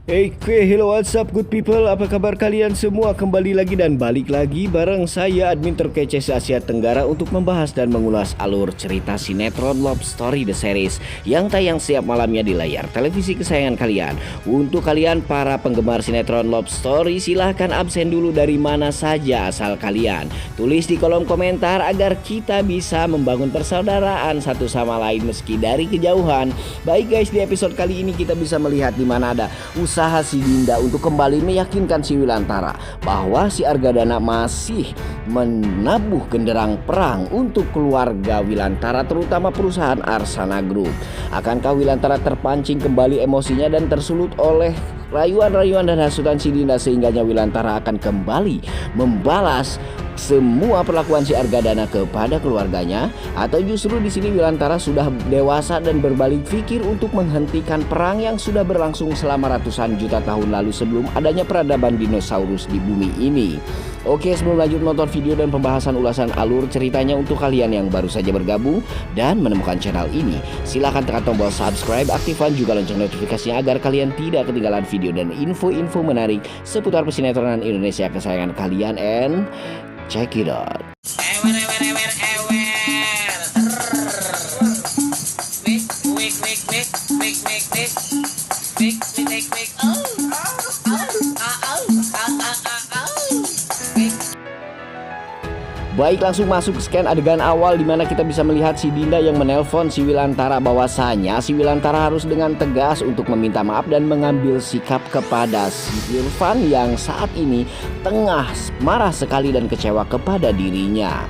Hello, what's up good people? Apa kabar kalian semua? Kembali lagi dan balik lagi bareng saya admin terkece se-Asia Tenggara untuk membahas dan mengulas alur cerita sinetron Love Story The Series yang tayang setiap malamnya di layar televisi kesayangan kalian. Untuk kalian para penggemar sinetron Love Story, silahkan absen dulu dari mana saja asal kalian. Tulis di kolom komentar agar kita bisa membangun persaudaraan satu sama lain meski dari kejauhan. Baik guys, di episode kali ini kita bisa melihat di mana ada usaha si Dinda untuk kembali meyakinkan si Wilantara bahwa si Argadana masih menabuh genderang perang untuk keluarga Wilantara, terutama perusahaan Arsana Group. Akankah Wilantara terpancing kembali emosinya dan tersulut oleh rayuan-rayuan dan hasutan si Dinda sehingganya Wilantara akan kembali membalas semua perlakuan si Argadana kepada keluarganya, atau justru di sini Wilantara sudah dewasa dan berbalik pikir untuk menghentikan perang yang sudah berlangsung selama ratusan juta tahun lalu sebelum adanya peradaban dinosaurus di bumi ini. Oke, sebelum lanjut nonton video dan pembahasan ulasan alur ceritanya, untuk kalian yang baru saja bergabung dan menemukan channel ini, silahkan tekan tombol subscribe, aktifkan juga lonceng notifikasinya agar kalian tidak ketinggalan video dan info-info menarik seputar pesinetronan Indonesia kesayangan kalian. And check it out. Baik, langsung masuk scan adegan awal di mana kita bisa melihat si Dinda yang menelpon si Wilantara bahwasanya si Wilantara harus dengan tegas untuk meminta maaf dan mengambil sikap kepada si Irfan yang saat ini tengah marah sekali dan kecewa kepada dirinya.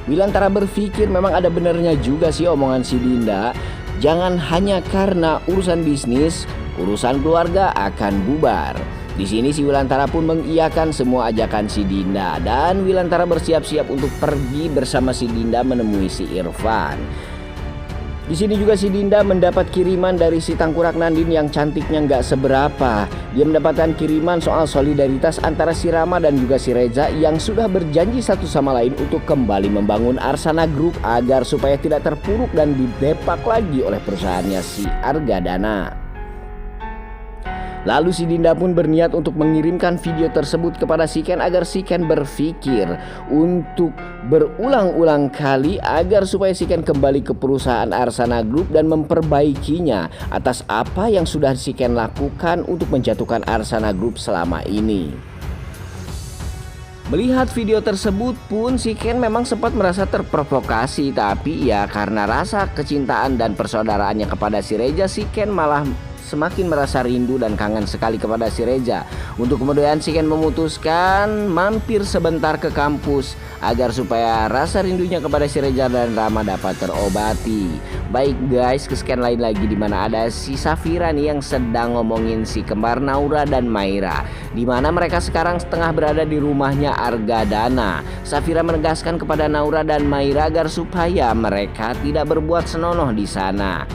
Wilantara berpikir memang ada benernya juga sih omongan si Dinda. Jangan hanya karena urusan bisnis, urusan keluarga akan bubar. Di sini si Wilantara pun mengiyakan semua ajakan si Dinda dan Wilantara bersiap-siap untuk pergi bersama si Dinda menemui si Irfan. Di sini juga si Dinda mendapat kiriman dari si Tangkurak Nandin yang cantiknya nggak seberapa. Dia mendapatkan kiriman soal solidaritas antara si Rama dan juga si Reza yang sudah berjanji satu sama lain untuk kembali membangun Arsana Group agar supaya tidak terpuruk dan didepak lagi oleh perusahaannya si Argadana. Lalu si Dinda pun berniat untuk mengirimkan video tersebut kepada si Ken agar si Ken berpikir untuk berulang-ulang kali agar supaya si Ken kembali ke perusahaan Arsana Group dan memperbaikinya atas apa yang sudah si Ken lakukan untuk menjatuhkan Arsana Group selama ini. Melihat video tersebut pun si Ken memang sempat merasa terprovokasi, tapi ya karena rasa kecintaan dan persaudaraannya kepada si Reza, si Ken malah semakin merasa rindu dan kangen sekali kepada si Reza. Untuk kemudian si Ken memutuskan mampir sebentar ke kampus agar supaya rasa rindunya kepada si Reza dan Rama dapat terobati. Baik guys, ke scan lain lagi di mana ada si Safira nih yang sedang ngomongin si kembar Naura dan Maira, di mana mereka sekarang setengah berada di rumahnya Argadana. Safira menegaskan kepada Naura dan Maira agar supaya mereka tidak berbuat senonoh di sana.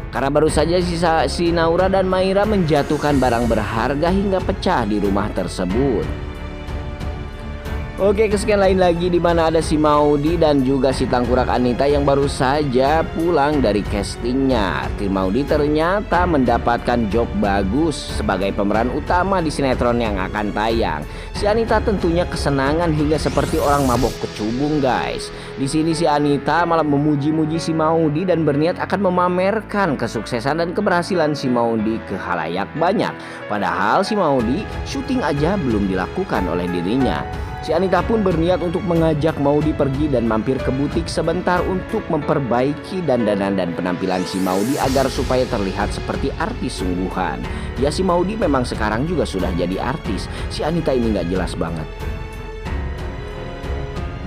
Karena baru saja si Naura dan Maira menjatuhkan barang berharga hingga pecah di rumah tersebut. Oke, kesekian lain lagi di mana ada si Maudi dan juga si Tangkurak Anita yang baru saja pulang dari castingnya. Si Maudi ternyata mendapatkan job bagus sebagai pemeran utama di sinetron yang akan tayang. Si Anita tentunya kesenangan hingga seperti orang mabok kecubung guys. Di sini si Anita malah memuji-muji si Maudi dan berniat akan memamerkan kesuksesan dan keberhasilan si Maudi ke khalayak banyak. Padahal si Maudi syuting aja belum dilakukan oleh dirinya. Si Anita pun berniat untuk mengajak Maudi pergi dan mampir ke butik sebentar untuk memperbaiki dandanan dan penampilan si Maudi agar supaya terlihat seperti artis sungguhan. Ya, si Maudi memang sekarang juga sudah jadi artis. Si Anita ini nggak jelas banget.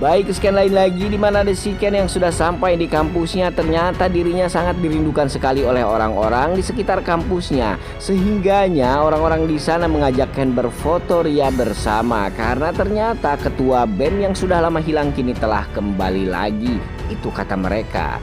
Baik, scan lain lagi di mana ada si Ken yang sudah sampai di kampusnya. Ternyata dirinya sangat dirindukan sekali oleh orang-orang di sekitar kampusnya. Sehingganya orang-orang di sana mengajak Ken berfoto ria bersama karena ternyata ketua BEM yang sudah lama hilang kini telah kembali lagi. Itu kata mereka.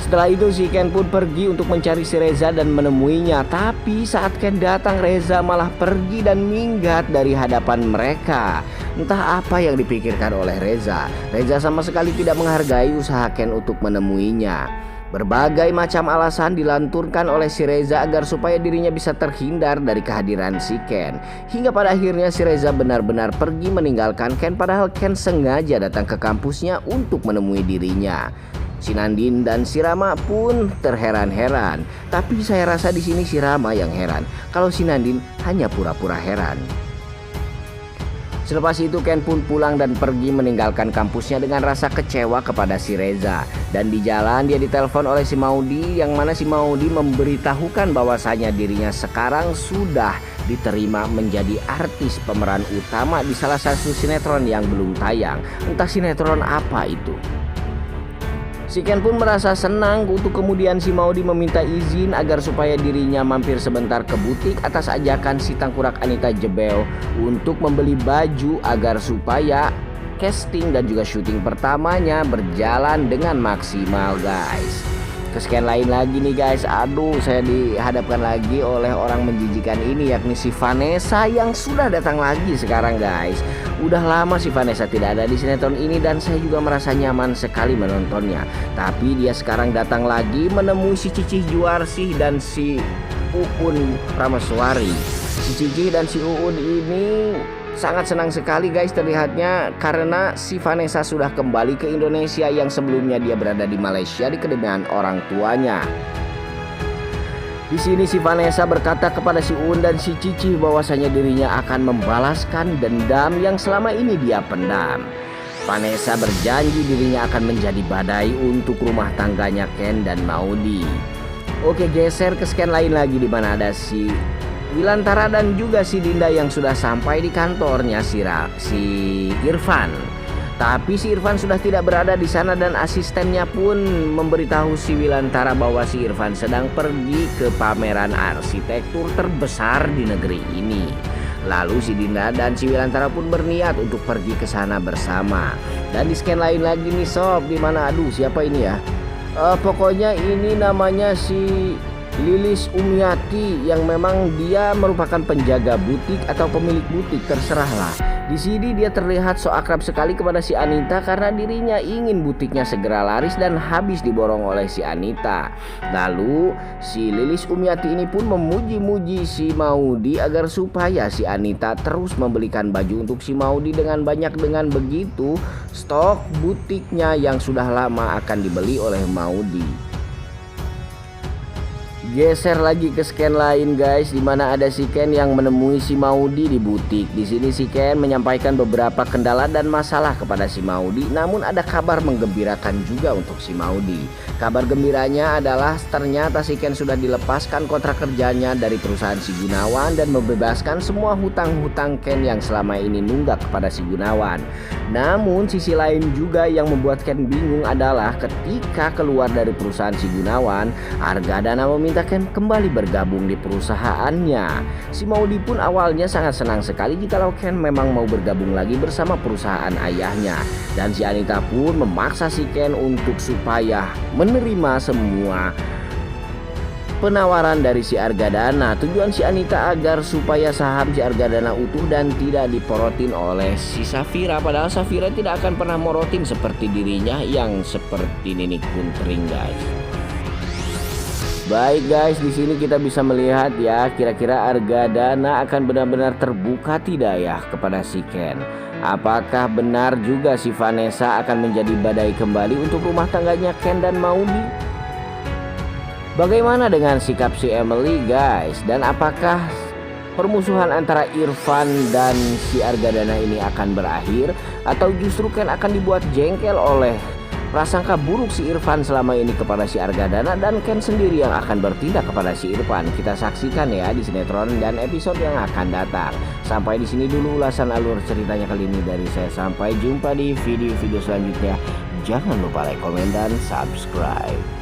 Setelah itu si Ken pun pergi untuk mencari si Reza dan menemuinya. Tapi saat Ken datang, Reza malah pergi dan minggat dari hadapan mereka. Entah apa yang dipikirkan oleh Reza. Reza sama sekali tidak menghargai usaha Ken untuk menemuinya. Berbagai macam alasan dilanturkan oleh si Reza agar supaya dirinya bisa terhindar dari kehadiran si Ken. Hingga pada akhirnya si Reza benar-benar pergi meninggalkan Ken, padahal Ken sengaja datang ke kampusnya untuk menemui dirinya. Si Nandin dan si Rama pun terheran-heran. Tapi saya rasa di sini si Rama yang heran, kalau si Nandin hanya pura-pura heran. Selepas itu Ken pun pulang dan pergi meninggalkan kampusnya dengan rasa kecewa kepada si Reza. Dan di jalan dia ditelepon oleh si Maudi, yang mana si Maudi memberitahukan bahwasanya dirinya sekarang sudah diterima menjadi artis pemeran utama di salah satu sinetron yang belum tayang. Entah sinetron apa itu. Si Ken pun merasa senang untuk kemudian si Maudi meminta izin agar supaya dirinya mampir sebentar ke butik atas ajakan si Tangkurak Anita Jebel untuk membeli baju agar supaya casting dan juga syuting pertamanya berjalan dengan maksimal, guys. Kesekian lain lagi nih guys, aduh saya dihadapkan lagi oleh orang menjijikan ini, yakni si Vanessa yang sudah datang lagi sekarang guys. Udah lama si Vanessa tidak ada di sinetron ini dan saya juga merasa nyaman sekali menontonnya. Tapi dia sekarang datang lagi menemui si Cicih Juarsih dan si Uun Ramaswari. Si Cicih dan si Uun ini sangat senang sekali guys terlihatnya karena si Vanessa sudah kembali ke Indonesia yang sebelumnya dia berada di Malaysia di kediaman orang tuanya. Di sini si Vanessa berkata kepada si Uun dan si Cici bahwasanya dirinya akan membalaskan dendam yang selama ini dia pendam. Vanessa berjanji dirinya akan menjadi badai untuk rumah tangganya Ken dan Maudi. Oke, geser ke scan lain lagi di mana ada si Wilantara dan juga si Dinda yang sudah sampai di kantornya si Irfan. Tapi si Irfan sudah tidak berada di sana dan asistennya pun memberitahu si Wilantara bahwa si Irfan sedang pergi ke pameran arsitektur terbesar di negeri ini. Lalu si Dinda dan si Wilantara pun berniat untuk pergi ke sana bersama. Dan di scan lain lagi nih sob, di mana aduh siapa ini ya? Pokoknya ini namanya si Lilis Umiati yang memang dia merupakan penjaga butik atau pemilik butik, terserahlah. Di sini dia terlihat so akrab sekali kepada si Anita karena dirinya ingin butiknya segera laris dan habis diborong oleh si Anita. Lalu si Lilis Umiati ini pun memuji-muji si Maudi agar supaya si Anita terus membelikan baju untuk si Maudi dengan banyak. Dengan begitu stok butiknya yang sudah lama akan dibeli oleh Maudi. Geser lagi ke scan lain guys, di mana ada si Ken yang menemui si Maudi di butik. Di sini si Ken menyampaikan beberapa kendala dan masalah kepada si Maudi, namun ada kabar menggembirakan juga untuk si Maudi. Kabar gembiranya adalah ternyata si Ken sudah dilepaskan kontrak kerjanya dari perusahaan si Gunawan dan membebaskan semua hutang-hutang Ken yang selama ini nunggak kepada si Gunawan. Namun sisi lain juga yang membuat Ken bingung adalah ketika keluar dari perusahaan si Gunawan, Argadana meminta Ken kembali bergabung di perusahaannya. Si Maudi pun awalnya sangat senang sekali jikalau Ken memang mau bergabung lagi bersama perusahaan ayahnya. Dan si Anita pun memaksa si Ken untuk supaya menerima semua penawaran dari si Argadana. Tujuan si Anita agar supaya saham si Argadana utuh dan tidak diporotin oleh si Safira. Padahal Safira tidak akan pernah morotin seperti dirinya yang seperti Ninik Kuntring guys. Baik guys, di sini kita bisa melihat ya, kira-kira Argadana akan benar-benar terbuka tidak ya kepada si Ken. Apakah benar juga si Vanessa akan menjadi badai kembali untuk rumah tangganya Ken dan Maudi? Bagaimana dengan sikap si Emily guys? Dan apakah permusuhan antara Irfan dan si Argadana ini akan berakhir? Atau justru Ken akan dibuat jengkel oleh prasangka buruk si Irfan selama ini kepada si Argadana dan Ken sendiri yang akan bertindak kepada si Irfan? Kita saksikan ya di sinetron dan episode yang akan datang. Sampai di sini dulu ulasan alur ceritanya kali ini dari saya. Sampai jumpa di video-video selanjutnya. Jangan lupa like, komen, dan subscribe.